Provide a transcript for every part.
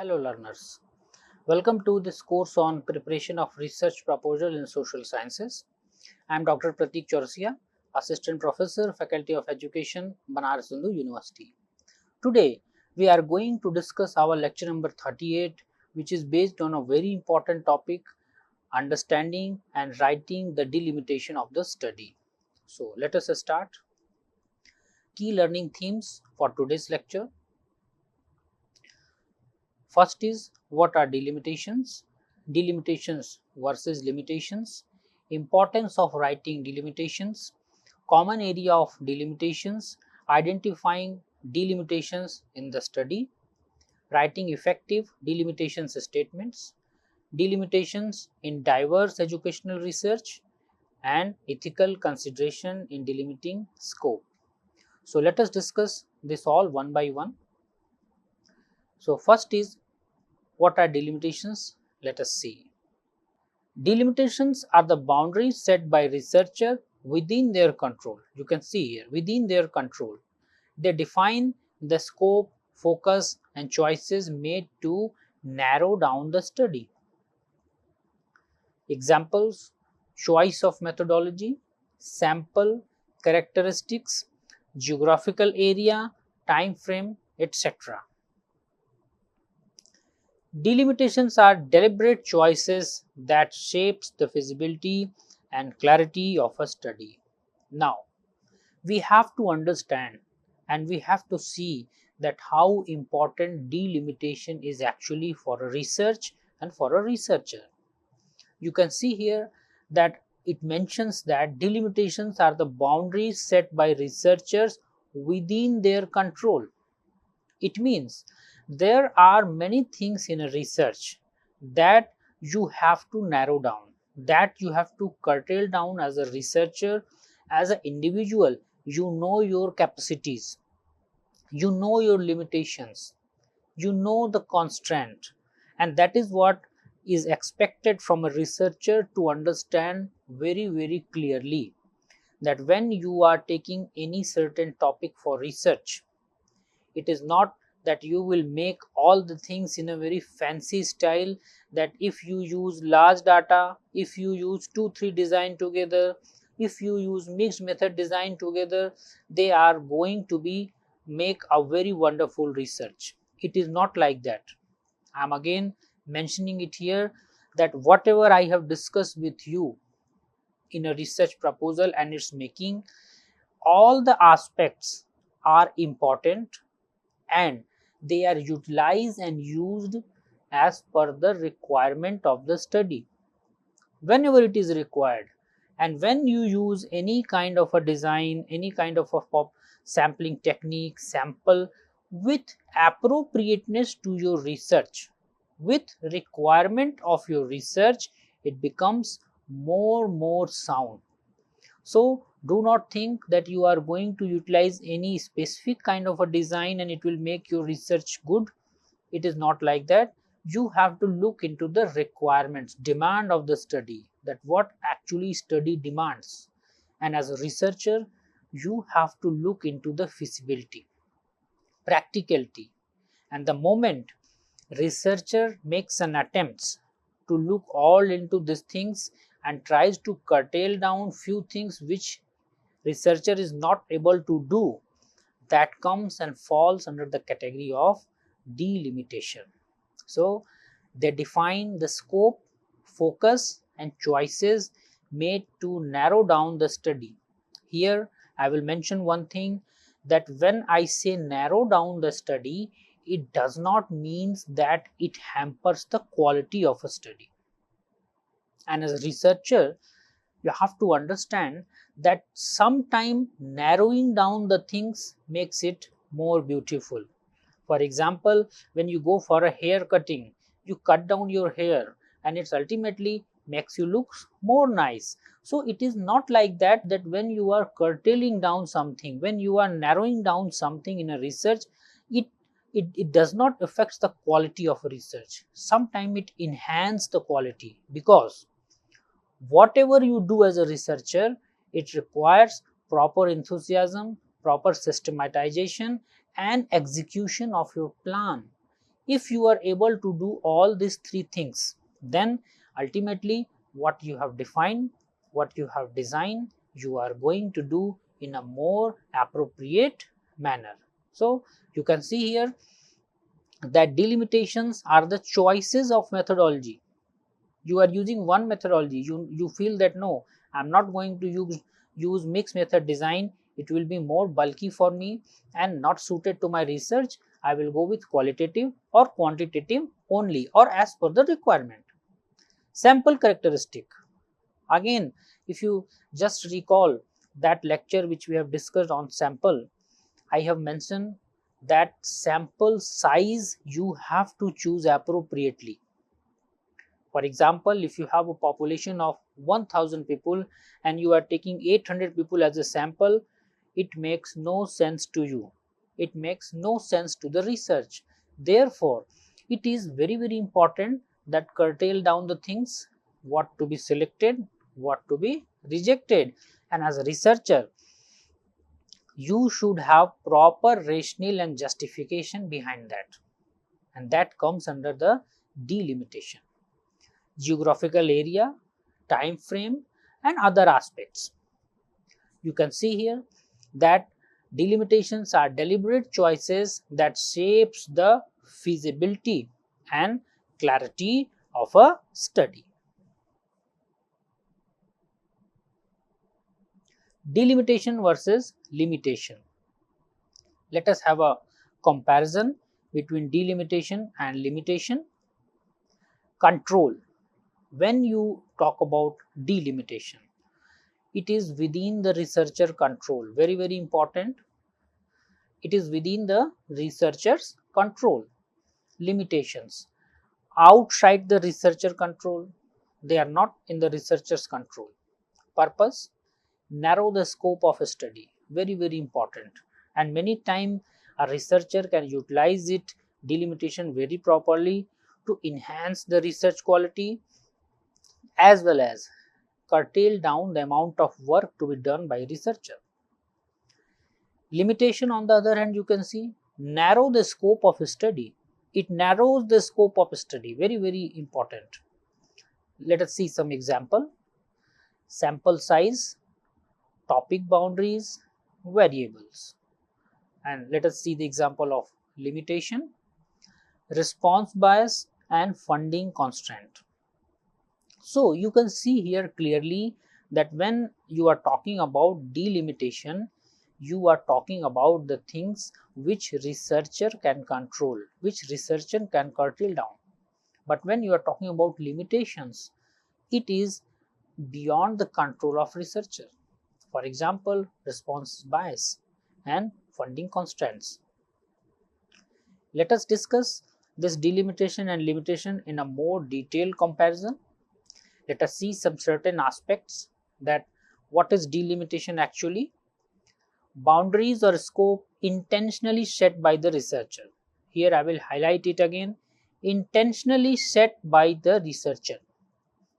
Hello learners, welcome to this course on preparation of research proposal in social sciences. I am Dr. Pratik Chaurasia, Assistant Professor, Faculty of Education, Banaras Hindu University. Today we are going to discuss our lecture number 38, which is based on a very important topic, understanding and writing the delimitation of the study. So let us start. Key learning themes for today's lecture. First is, what are delimitations? Delimitations versus limitations, importance of writing delimitations, common area of delimitations, identifying delimitations in the study, writing effective delimitations statements, delimitations in diverse educational research, and ethical consideration in delimiting scope. So let us discuss this all one by one. So first is, what are delimitations? Let us see. Delimitations are the boundaries set by researcher within their control. You can see here, within their control. They define the scope, focus and choices made to narrow down the study. Examples: choice of methodology, sample characteristics, geographical area, time frame, etc. Delimitations are deliberate choices that shapes the feasibility and clarity of a study. Now, we have to understand and we have to see that how important delimitation is actually for a research and for a researcher. You can see here that it mentions that delimitations are the boundaries set by researchers within their control. It means there are many things in a research that you have to narrow down, that you have to curtail down as a researcher, as an individual. You know your capacities, you know your limitations, you know the constraint, and that is what is expected from a researcher to understand very clearly, that when you are taking any certain topic for research, it is not that you will make all the things in a very fancy style, that if you use large data, if you use 2-3 design together, if you use mixed method design together, they are going to be make a very wonderful research. It is not like that. I am again mentioning it here, that whatever I have discussed with you in a research proposal and its making, all the aspects are important and they are utilized and used as per the requirement of the study whenever it is required. And when you use any kind of a design, any kind of a sampling technique, sample with appropriateness to your research, with requirement of your research, it becomes more sound. So do not think that you are going to utilize any specific kind of a design and it will make your research good. It is not like that. You have to look into the requirements, demand of the study, that what actually study demands. And as a researcher, you have to look into the feasibility, practicality. And the moment researcher makes an attempt to look all into these things and tries to curtail down few things which researcher is not able to do, that comes and falls under the category of delimitation. So they define the scope, focus and choices made to narrow down the study. Here I will mention one thing, that when I say narrow down the study, it does not mean that it hampers the quality of a study. And as a researcher, you have to understand that sometime narrowing down the things makes it more beautiful. For example, when you go for a hair cutting, you cut down your hair and it ultimately makes you look more nice. So it is not like that, that when you are curtailing down something, when you are narrowing down something in a research, it does not affect the quality of research. Sometimes it enhances the quality, because whatever you do as a researcher, it requires proper enthusiasm, proper systematization and execution of your plan. If you are able to do all these three things, then ultimately what you have defined, what you have designed, you are going to do in a more appropriate manner. So you can see here that delimitations are the choices of methodology. You are using one methodology, you feel that no, I'm not going to use mixed method design, it will be more bulky for me and not suited to my research. I will go with qualitative or quantitative only, or as per the requirement. Sample characteristic, again, if you just recall that lecture which we have discussed on sample, I have mentioned that sample size you have to choose appropriately. For example, if you have a population of 1000 people and you are taking 800 people as a sample, it makes no sense to you. It makes no sense to the research. Therefore, it is very, very important that curtail down the things, what to be selected, what to be rejected. And as a researcher, you should have proper rationale and justification behind that. And that comes under the delimitation. Geographical area, time frame and other aspects. You can see here that delimitations are deliberate choices that shapes the feasibility and clarity of a study. Delimitation versus limitation. Let us have a comparison between delimitation and limitation. Control. When you talk about delimitation, it is within the researcher control, very, very important. It is within the researcher's control. Limitations, outside the researcher control, they are not in the researcher's control. Purpose, narrow the scope of a study, very, very important. And many times a researcher can utilize it delimitation very properly to enhance the research quality, as well as curtail down the amount of work to be done by researcher. Limitation, on the other hand, you can see narrow the scope of a study. It narrows the scope of a study, very, very important. Let us see some example. Sample size, topic boundaries, variables. And let us see the example of limitation, response bias and funding constraint. So you can see here clearly that when you are talking about delimitation, you are talking about the things which researcher can control, which researcher can curtail down. But when you are talking about limitations, it is beyond the control of researcher. For example, response bias and funding constraints. Let us discuss this delimitation and limitation in a more detailed comparison. Let us see some certain aspects that what is delimitation actually. Boundaries or scope intentionally set by the researcher. Here I will highlight it again, intentionally set by the researcher.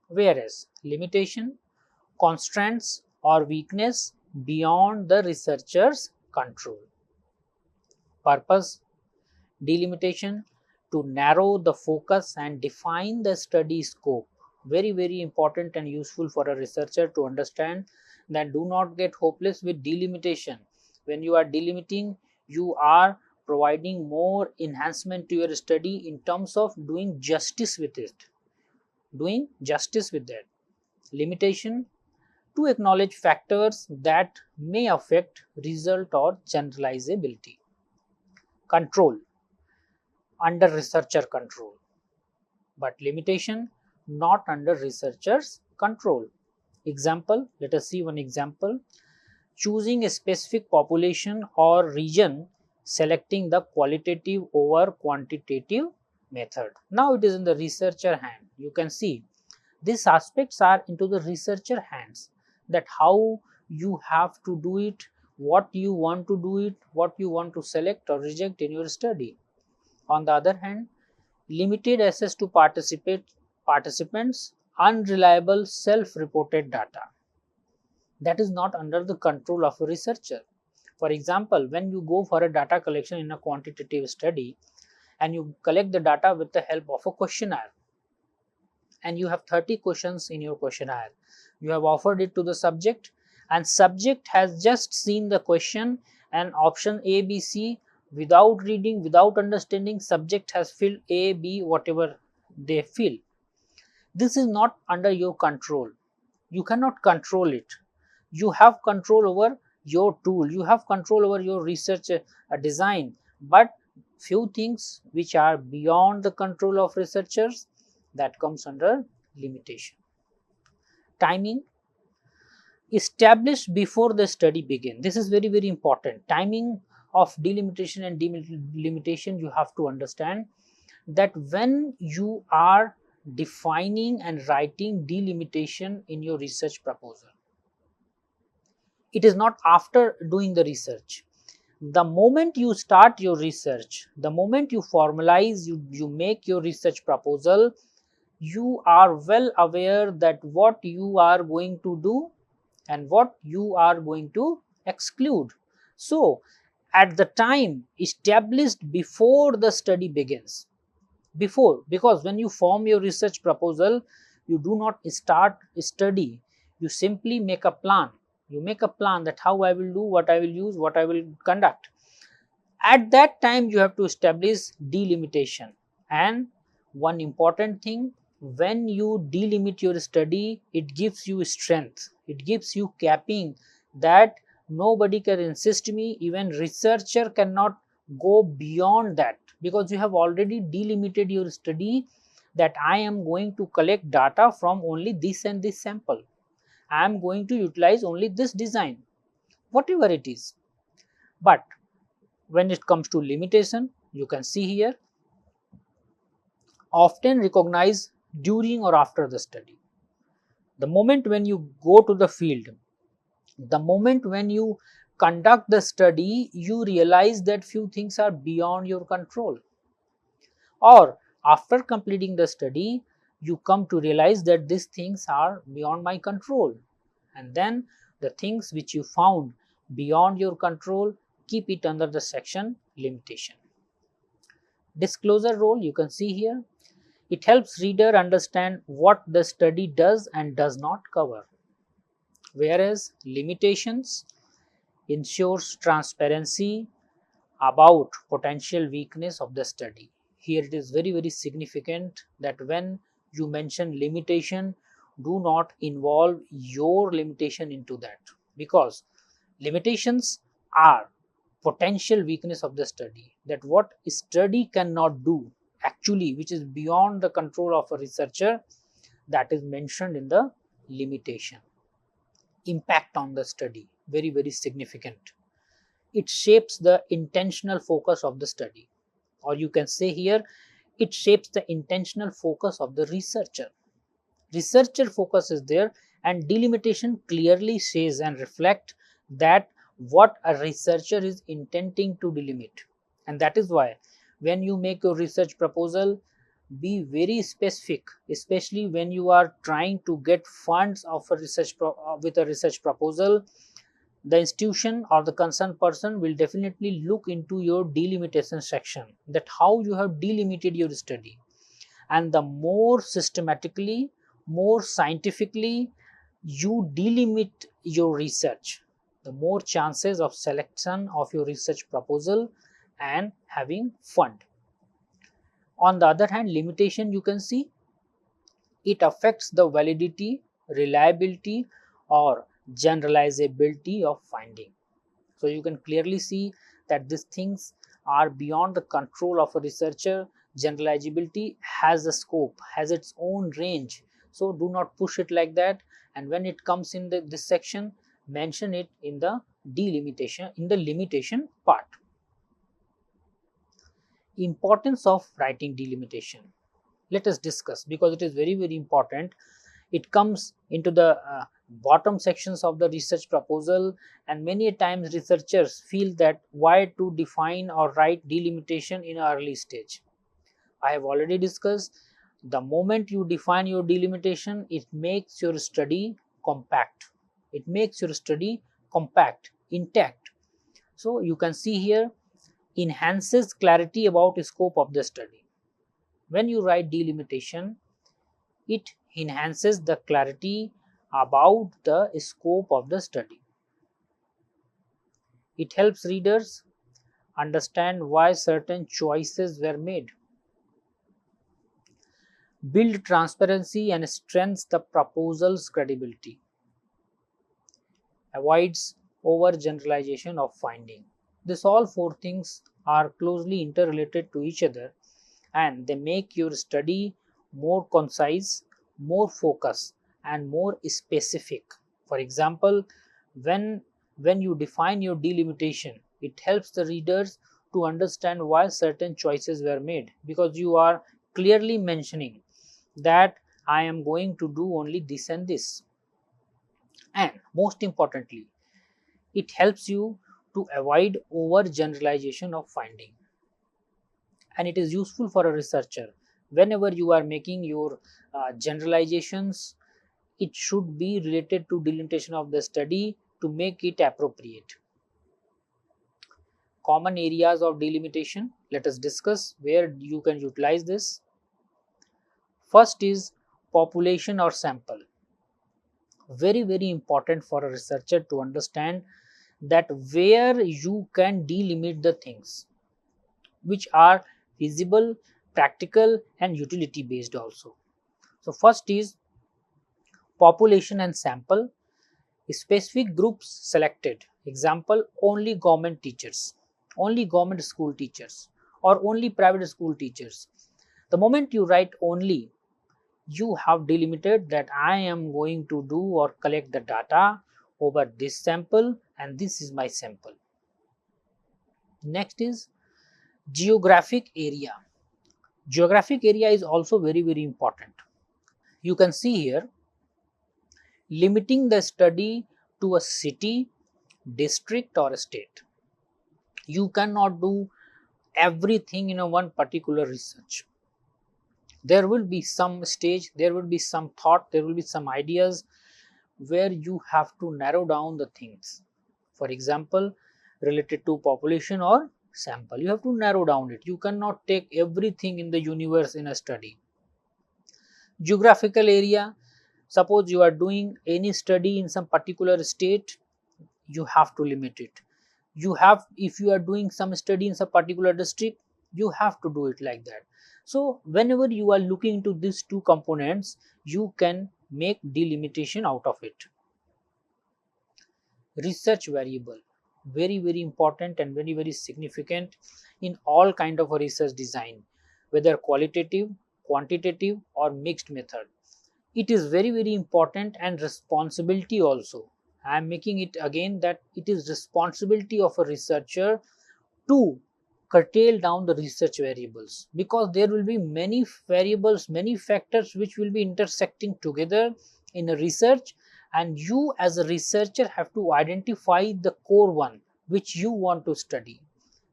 Whereas limitation, constraints or weakness beyond the researcher's control. Purpose, delimitation, to narrow the focus and define the study scope. Very, very important and useful for a researcher to understand that do not get hopeless with delimitation. When you are delimiting, you are providing more enhancement to your study in terms of doing justice with it. Doing justice with that. Limitation, to acknowledge factors that may affect result or generalizability. Control, under researcher control, but limitation not under researcher's control. Example, let us see one example. Choosing a specific population or region, selecting the qualitative over quantitative method. Now it is in the researcher hand. You can see these aspects are into the researcher hands, that how you have to do it, what you want to do it, what you want to select or reject in your study. On the other hand, limited access to participants, unreliable self-reported data. That is not under the control of a researcher. For example, when you go for a data collection in a quantitative study, and you collect the data with the help of a questionnaire, and you have 30 questions in your questionnaire. You have offered it to the subject, and subject has just seen the question and option A, B, C. Without reading, without understanding, subject has filled A, B, whatever they feel. This is not under your control. You cannot control it. You have control over your tool, you have control over your research design, but few things which are beyond the control of researchers, that comes under limitation. Timing established before the study begin. This is very important. Timing of delimitation and delimitation, you have to understand that when you are defining and writing delimitation in your research proposal, it is not after doing the research. The moment you start your research, the moment you formalize, you make your research proposal, you are well aware that what you are going to do and what you are going to exclude. So, at the time established before the study begins, before, because when you form your research proposal, you do not start study, you simply make a plan. You make a plan that how I will do, what I will use, what I will conduct. At that time you have to establish delimitation. And one important thing, when you delimit your study, it gives you strength, it gives you capping, that nobody can insist me, even researcher cannot go beyond that, because you have already delimited your study, that I am going to collect data from only this and this sample, I am going to utilize only this design, whatever it is. But when it comes to limitation, you can see here, often recognized during or after the study. The moment when you go to the field, the moment when you conduct the study, you realize that few things are beyond your control. Or after completing the study, you come to realize that these things are beyond my control. And then the things which you found beyond your control, keep it under the section limitation. Disclosure role, you can see here, it helps reader understand what the study does and does not cover, whereas limitations ensures transparency about potential weakness of the study. Here it is very significant that when you mention limitation, do not involve your limitation into that, because limitations are potential weakness of the study, that what study cannot do actually, which is beyond the control of a researcher, that is mentioned in the limitation. Impact on the study, very significant. It shapes the intentional focus of the study, or you can say here, it shapes the intentional focus of the researcher. Researcher focus is there, and delimitation clearly says and reflect that what a researcher is intending to delimit. And that is why when you make your research proposal, be very specific, especially when you are trying to get funds of a with a research proposal. The institution or the concerned person will definitely look into your delimitation section, that how you have delimited your study, and the more systematically, more scientifically you delimit your research, the more chances of selection of your research proposal and having fund. On the other hand, limitation, you can see, it affects the validity, reliability, or generalizability of finding. So you can clearly see that these things are beyond the control of a researcher. Generalizability has a scope, has its own range, so do not push it like that. And when it comes in this section, mention it in the delimitation, in the limitation part. Importance of writing delimitation, let us discuss, because it is very important. It comes into the bottom sections of the research proposal, and many times researchers feel that why to define or write delimitation in an early stage. I have already discussed, the moment you define your delimitation, it makes your study compact, intact. So you can see here, enhances clarity about the scope of the study. When you write delimitation, it enhances the clarity about the scope of the study. It helps readers understand why certain choices were made, build transparency and strengthens the proposal's credibility, avoids overgeneralization of finding. This all four things are closely interrelated to each other, and they make your study more concise, more focused and more specific. For example, when you define your delimitation, it helps the readers to understand why certain choices were made, because you are clearly mentioning that I am going to do only this and this. And most importantly, it helps you to avoid overgeneralization of finding. And it is useful for a researcher whenever you are making your generalizations. It should be related to delimitation of the study to make it appropriate. Common areas of delimitation, let us discuss where you can utilize this. First is population or sample. Very important for a researcher to understand that where you can delimit the things which are feasible, practical and utility based also. So first is population and sample. Specific groups selected, example only government teachers, only government school teachers or only private school teachers. The moment you write only, you have delimited that I am going to do or collect the data over this sample and this is my sample. Next is geographic area. Geographic area is also very important. You can see here, limiting the study to a city, district or a state. You cannot do everything in a one particular research. There will be some stage, there will be some thought, there will be some ideas where you have to narrow down the things. For example, related to population or sample, you have to narrow down it. You cannot take everything in the universe in a study. Geographical area, suppose you are doing any study in some particular state, you have to limit it. You have, if you are doing some study in some particular district, you have to do it like that. So whenever you are looking into these two components, you can make delimitation out of it. Research variable, very important and very significant in all kind of a research design, whether qualitative, quantitative or mixed method. It is very important, and responsibility also. I am making it again that it is responsibility of a researcher to curtail down the research variables, because there will be many variables, many factors which will be intersecting together in a research, and you as a researcher have to identify the core one which you want to study.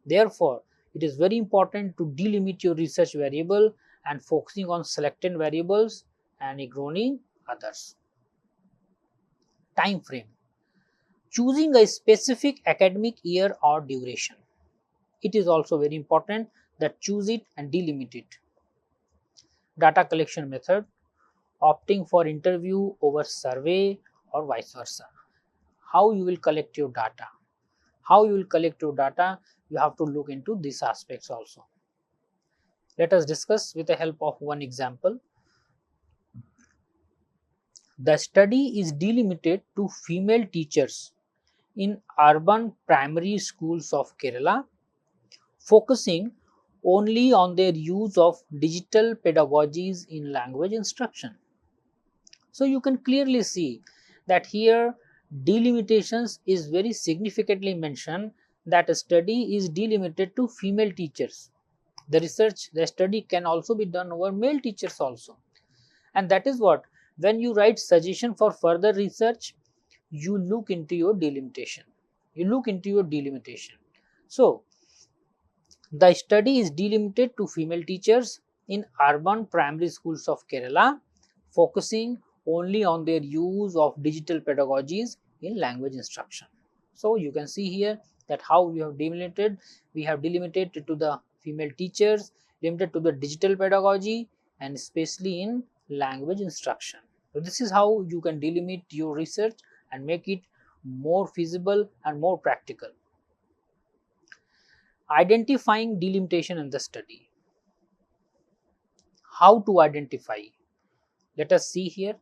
Therefore, it is very important to delimit your research variable and focusing on selected variables and ignoring others. Time frame. Choosing a specific academic year or duration. It is also very important that choose it and delimit it. Data collection method. Opting for interview over survey or vice versa. How you will collect your data. How you will collect your data, you have to look into these aspects also. Let us discuss with the help of one example. The study is delimited to female teachers in urban primary schools of Kerala, focusing only on their use of digital pedagogies in language instruction. So you can clearly see that here delimitations is very significantly mentioned, that a study is delimited to female teachers. The study can also be done over male teachers also. And that is what, when you write suggestion for further research, you look into your delimitation. So the study is delimited to female teachers in urban primary schools of Kerala, focusing only on their use of digital pedagogies in language instruction. So you can see here that how we have delimited. We have delimited to the female teachers, limited to the digital pedagogy, and especially in language instruction. So this is how you can delimit your research and make it more feasible and more practical. Identifying delimitation in the study. How to identify? Let us see here.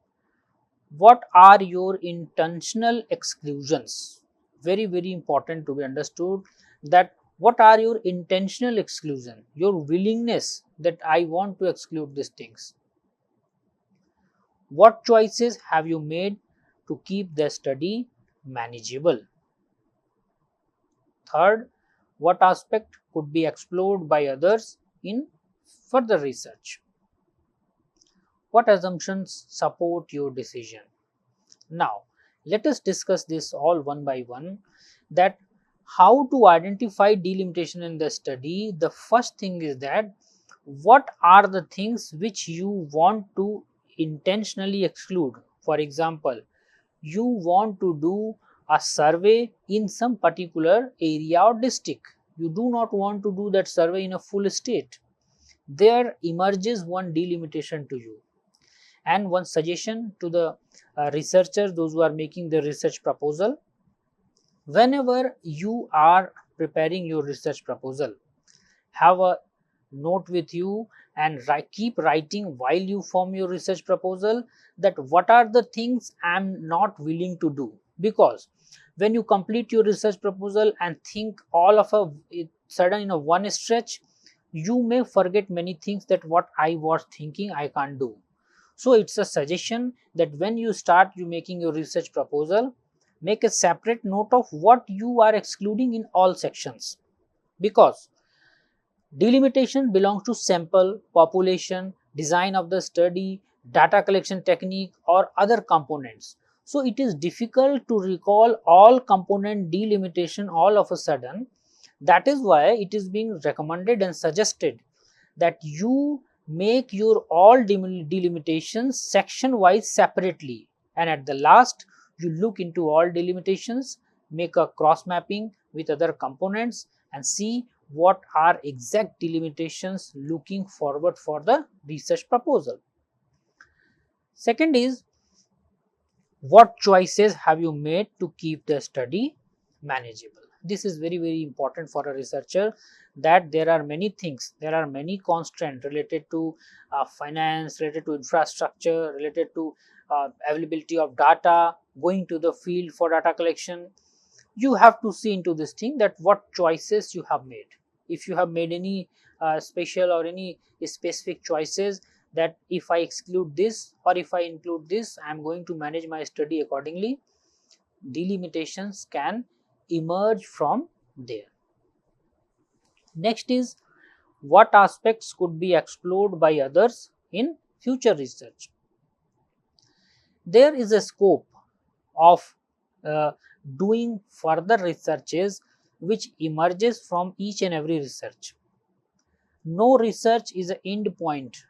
What are your intentional exclusions? Very important to be understood, that what are your intentional exclusion, your willingness that I want to exclude these things. What choices have you made to keep the study manageable? Third, what aspect could be explored by others in further research? What assumptions support your decision? Now, let us discuss this all one by one, that how to identify delimitation in the study. The first thing is that what are the things which you want to intentionally exclude. For example, you want to do a survey in some particular area or district. You do not want to do that survey in a full state. There emerges one delimitation to you. And one suggestion to the researchers, those who are making the research proposal, whenever you are preparing your research proposal, have a note with you and keep writing while you form your research proposal, that what are the things I am not willing to do. Because when you complete your research proposal and think all of a sudden in a one stretch, you may forget many things, that what I was thinking I can't do. So it's a suggestion that when you start making your research proposal, make a separate note of what you are excluding in all sections, because delimitation belongs to sample, population, design of the study, data collection technique, or other components. So it is difficult to recall all component delimitation all of a sudden. That is why it is being recommended and suggested that you make your all delimitations section wise separately, and at the last you look into all delimitations, make a cross mapping with other components and see what are exact delimitations looking forward for the research proposal. Second is, what choices have you made to keep the study manageable? This is very important for a researcher, that there are many things, there are many constraints related to finance, related to infrastructure, related to availability of data, going to the field for data collection. You have to see into this thing, that what choices you have made. If you have made any special or any specific choices, that if I exclude this or if I include this, I am going to manage my study accordingly, delimitations can emerge from there. Next is, what aspects could be explored by others in future research? There is a scope of doing further researches which emerges from each and every research. No research is an end point.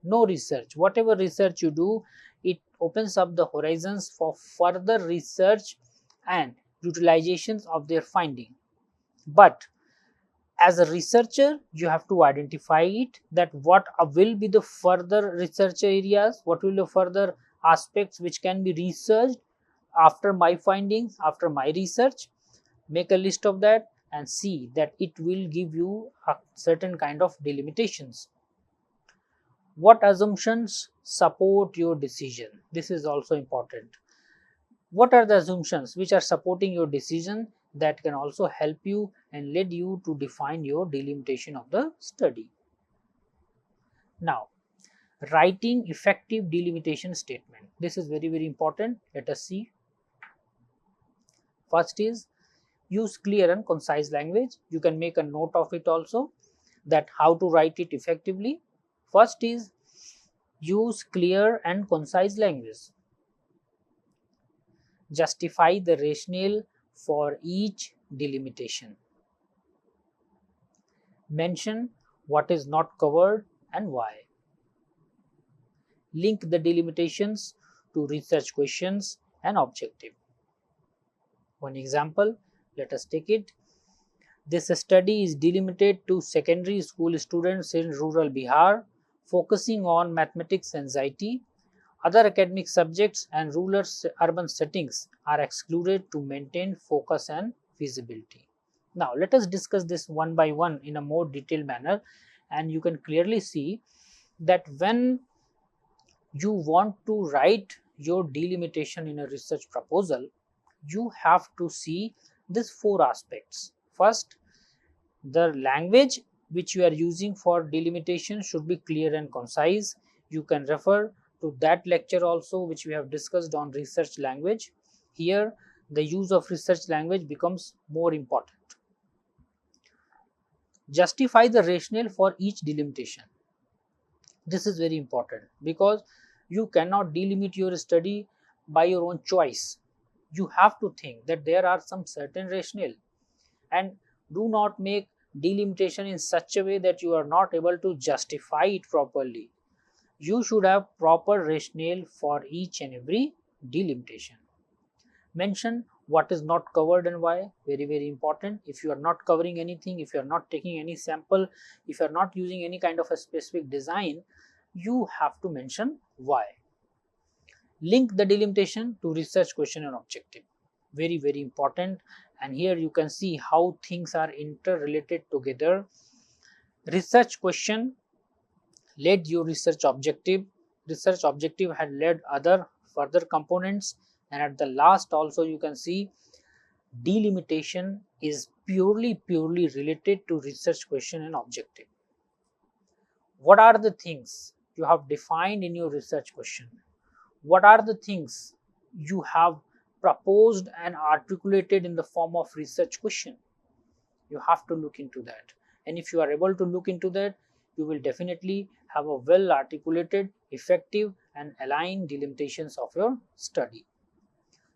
No research, whatever research you do, it opens up the horizons for further research and utilizations of their finding. But as a researcher, you have to identify it, that what will be the further research areas, what will be the further aspects which can be researched after my findings, after my research. Make a list of that and see that it will give you a certain kind of delimitations. What assumptions support your decision? This is also important. What are the assumptions which are supporting your decision that can also help you and lead you to define your delimitation of the study? Now, writing effective delimitation statement. This is very important. Let us see. First is, use clear and concise language. You can make a note of it also, that how to write it effectively. First is, use clear and concise language. Justify the rationale for each delimitation. Mention what is not covered and why. Link the delimitations to research questions and objective. One example, let us take it. This study is delimited to secondary school students in rural Bihar, focusing on mathematics and anxiety. Other academic subjects and rural urban settings are excluded to maintain focus and feasibility. Now, let us discuss this one by one in a more detailed manner, and you can clearly see that when you want to write your delimitation in a research proposal, you have to see these four aspects. First, the language which you are using for delimitation should be clear and concise. You can refer to that lecture also which we have discussed on research language. Here the use of research language becomes more important. Justify the rationale for each delimitation. This is very important because you cannot delimit your study by your own choice. You have to think that there are some certain rationale, and do not make delimitation in such a way that you are not able to justify it properly. You should have proper rationale for each and every delimitation. Mention what is not covered and why. Very important. If you are not covering anything, if you are not taking any sample, if you are not using any kind of a specific design, you have to mention why. Link the delimitation to research question and objective. Very important. And here you can see how things are interrelated together. Research question led your research objective. Research objective had led other further components, and at the last also you can see delimitation is purely related to research question and objective. What are the things you have defined in your research question? What are the things you have proposed and articulated in the form of research question? You have to look into that, and if you are able to look into that, you will definitely have a well articulated, effective and aligned delimitations of your study.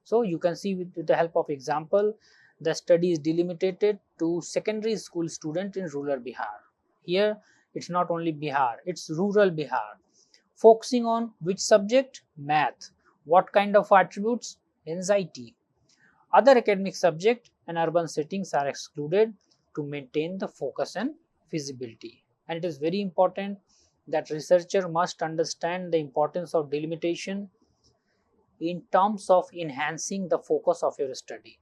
So you can see with the help of example, the study is delimited to secondary school student in rural Bihar. Here it's not only Bihar, it's rural Bihar. Focusing on which subject? Math. What kind of attributes? Anxiety. Other academic subject and urban settings are excluded to maintain the focus and feasibility. And it is very important that researcher must understand the importance of delimitation in terms of enhancing the focus of your study.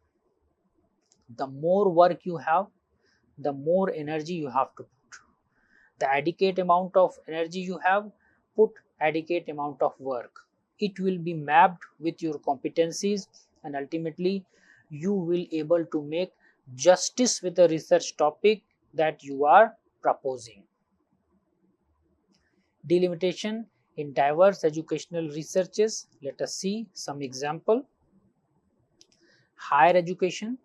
The more work you have, the more energy you have to put. The adequate amount of energy you have, put adequate amount of work. It will be mapped with your competencies, and ultimately you will able to make justice with the research topic that you are proposing. Delimitation in diverse educational researches. Let us see some example. Higher education,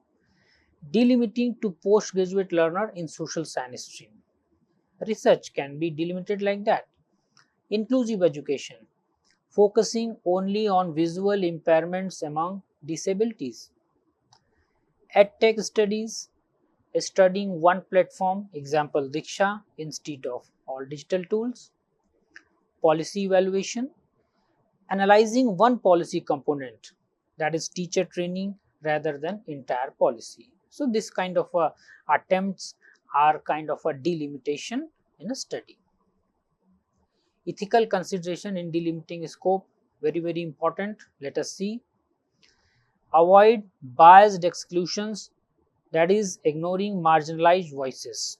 delimiting to postgraduate learner in social science stream. Research can be delimited like that. Inclusive education, focusing only on visual impairments among disabilities. EdTech studies, studying one platform, example Diksha, instead of all digital tools. Policy evaluation, analyzing one policy component, that is teacher training rather than entire policy. So this kind of attempts are kind of a delimitation in a study. Ethical consideration in delimiting scope, very important. Let us see. Avoid biased exclusions, that is ignoring marginalized voices.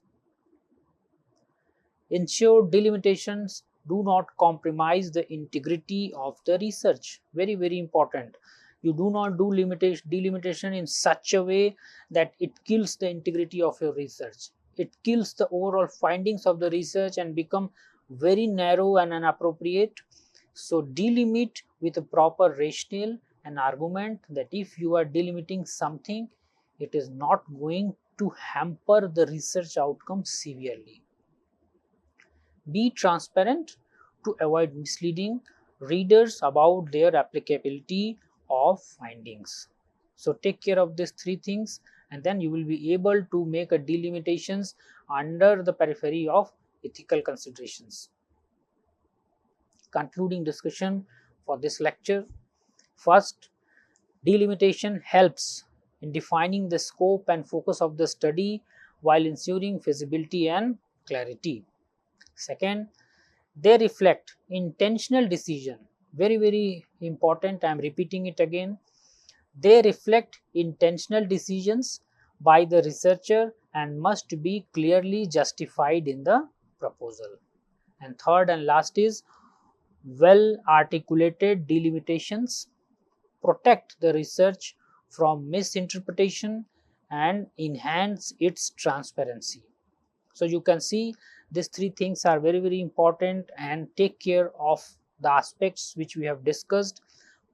Ensure delimitations do not compromise the integrity of the research. Very important. You do not do delimitation in such a way that it kills the integrity of your research. It kills the overall findings of the research and become very narrow and inappropriate. So delimit with a proper rationale and argument that if you are delimiting something, it is not going to hamper the research outcome severely. Be transparent to avoid misleading readers about their applicability of findings. So take care of these three things, and then you will be able to make a delimitations under the periphery of ethical considerations. Concluding discussion for this lecture. First, delimitation helps in defining the scope and focus of the study while ensuring feasibility and clarity. Second, they reflect intentional decision. Very, very important. I am repeating it again. They reflect intentional decisions by the researcher and must be clearly justified in the proposal. And third and last is well articulated delimitations protect the research from misinterpretation and enhance its transparency. So you can see these three things are very, very important, and take care of the aspects which we have discussed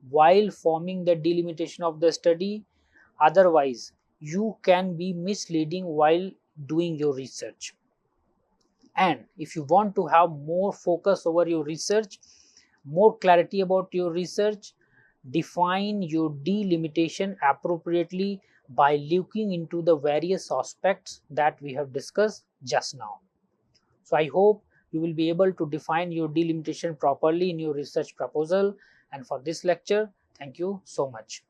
while forming the delimitation of the study. Otherwise, you can be misleading while doing your research. And if you want to have more focus over your research, more clarity about your research, define your delimitation appropriately by looking into the various aspects that we have discussed just now. So I hope you will be able to define your delimitation properly in your research proposal. And for this lecture, thank you so much.